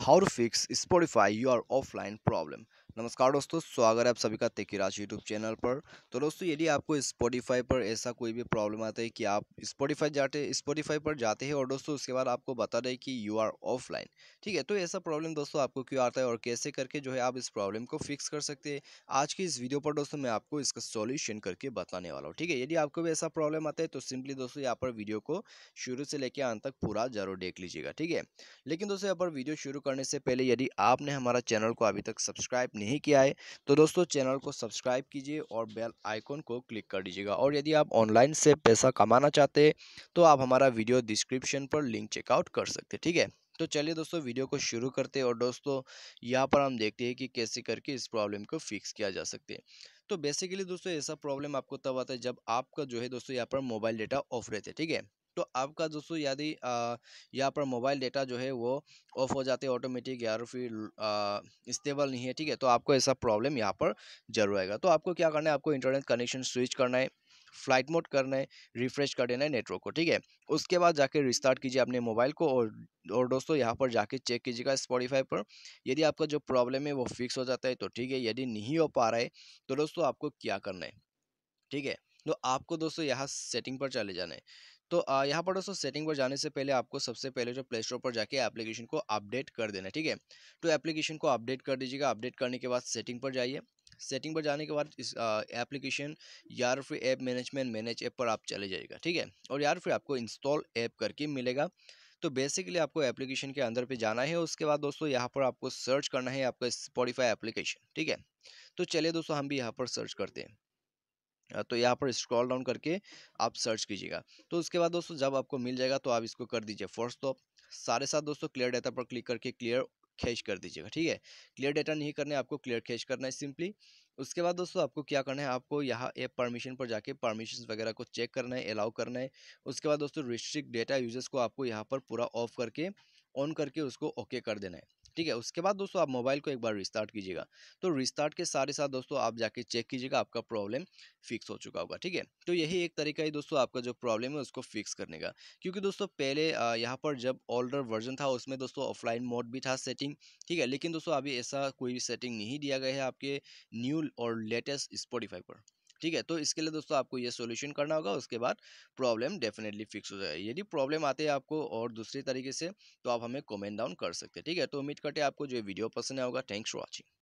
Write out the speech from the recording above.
How to fix Spotify your offline problem. नमस्कार दोस्तों, स्वागत है आप सभी का तेकीराज यूट्यूब चैनल पर। तो दोस्तों, यदि आपको स्पॉटिफाई पर ऐसा कोई भी प्रॉब्लम आता है कि आप स्पॉटिफाई पर जाते हैं और दोस्तों उसके बाद आपको बता दें कि यू आर ऑफलाइन, ठीक है, तो ऐसा प्रॉब्लम दोस्तों आपको क्यों आता है और कैसे करके जो है आप इस प्रॉब्लम को फिक्स कर सकते हैं। आज की इस वीडियो पर दोस्तों मैं आपको इसका सॉल्यूशन करके बताने वाला हूँ, ठीक है। यदि आपको भी ऐसा प्रॉब्लम आता है तो सिंपली दोस्तों यहाँ पर वीडियो को शुरू से लेकर अंत तक पूरा जरूर देख लीजिएगा, ठीक है। लेकिन दोस्तों यहाँ पर वीडियो शुरू करने से पहले यदि आपने हमारा चैनल को अभी तक सब्सक्राइब नहीं किया है तो दोस्तों चैनल को सब्सक्राइब कीजिए और बेल आइकन को क्लिक कर दीजिएगा। और यदि आप ऑनलाइन से पैसा कमाना चाहते हैं तो आप हमारा वीडियो डिस्क्रिप्शन पर लिंक चेकआउट कर सकते हैं, ठीक है। तो चलिए दोस्तों वीडियो को शुरू करते हैं और दोस्तों यहाँ पर हम देखते हैं कि कैसे करके इस प्रॉब्लम को फिक्स किया जा सकते हैं। तो बेसिकली दोस्तों ऐसा प्रॉब्लम आपको तब आता है जब आपका जो है दोस्तों यहाँ पर मोबाइल डेटा ऑफ रहते हैं, ठीक है। तो आपका दोस्तों यदि यहाँ पर मोबाइल डेटा जो है वो ऑफ हो जाते हैं ऑटोमेटिक या फिर स्टेबल नहीं है, ठीक है, तो आपको ऐसा प्रॉब्लम यहाँ पर जरूर आएगा। तो आपको क्या करना है, आपको इंटरनेट कनेक्शन स्विच करना है, फ्लाइट मोड करना है, रिफ्रेश कर देना है नेटवर्क को, ठीक है। उसके बाद जाके रिस्टार्ट कीजिए अपने मोबाइल को और दोस्तों यहाँ पर जाके चेक कीजिएगा स्पॉटिफाई पर। यदि आपका जो प्रॉब्लम है वो फिक्स हो जाता है तो ठीक है, यदि नहीं हो पा रहा है तो दोस्तों आपको क्या करना है, ठीक है। तो आपको दोस्तों यहाँ सेटिंग पर चले जाना है। तो यहाँ पर दोस्तों सेटिंग पर जाने से पहले आपको सबसे पहले जो प्ले स्टोर पर जाके एप्लीकेशन को अपडेट कर देना है, ठीक है। तो एप्लीकेशन को अपडेट कर दीजिएगा। अपडेट करने के बाद सेटिंग पर जाइए। सेटिंग पर जाने के बाद इस एप्लीकेशन या फिर ऐप मैनेजमेंट मैनेज ऐप पर आप चले जाइएगा, ठीक है। और यार फिर आपको इंस्टॉल ऐप करके मिलेगा। तो बेसिकली आपको एप्लीकेशन के अंदर पे जाना है। उसके बाद दोस्तों यहाँ पर आपको सर्च करना है आपका स्पॉटिफाई एप्लीकेशन, ठीक है। तो चलिए दोस्तों हम भी यहाँ पर सर्च करते हैं। तो यहाँ पर स्क्रॉल डाउन करके आप सर्च कीजिएगा। तो उसके बाद दोस्तों जब आपको मिल जाएगा तो आप इसको कर दीजिए फर्स्ट तो सारे साथ दोस्तों क्लियर डाटा पर क्लिक करके क्लियर कैश कर दीजिएगा, ठीक है। क्लियर डाटा नहीं करना है, आपको क्लियर कैश करना है सिंपली। उसके बाद दोस्तों आपको क्या करना है, आपको यहाँ ऐप परमिशन पर जाके परमिशन वगैरह को चेक करना है, अलाउ करना है। उसके बाद दोस्तों रिस्ट्रिक्ट डेटा यूजर्स को आपको यहाँ पर पूरा ऑफ करके ऑन करके उसको ओके कर देना है, ठीक है। उसके बाद दोस्तों आप मोबाइल को एक बार रिस्टार्ट कीजिएगा। तो रिस्टार्ट के साथ दोस्तों आप जाके चेक कीजिएगा आपका प्रॉब्लम फिक्स हो चुका होगा, ठीक है। तो यही एक तरीका है दोस्तों आपका जो प्रॉब्लम है उसको फिक्स करने का। क्योंकि दोस्तों पहले यहाँ पर जब ओल्डर वर्जन था उसमें दोस्तों ऑफलाइन मोड भी था सेटिंग, ठीक है। लेकिन दोस्तों अभी ऐसा कोई भी सेटिंग नहीं दिया गया है आपके न्यू और लेटेस्ट स्पॉटिफाई पर, ठीक है। तो इसके लिए दोस्तों आपको ये सॉल्यूशन करना होगा। उसके बाद प्रॉब्लम डेफिनेटली फिक्स हो जाएगा। यदि प्रॉब्लम आते हैं आपको और दूसरी तरीके से तो आप हमें कमेंट डाउन कर सकते हैं, ठीक है। तो उम्मीद करते हैं आपको जो वीडियो पसंद आया होगा। Thanks for watching.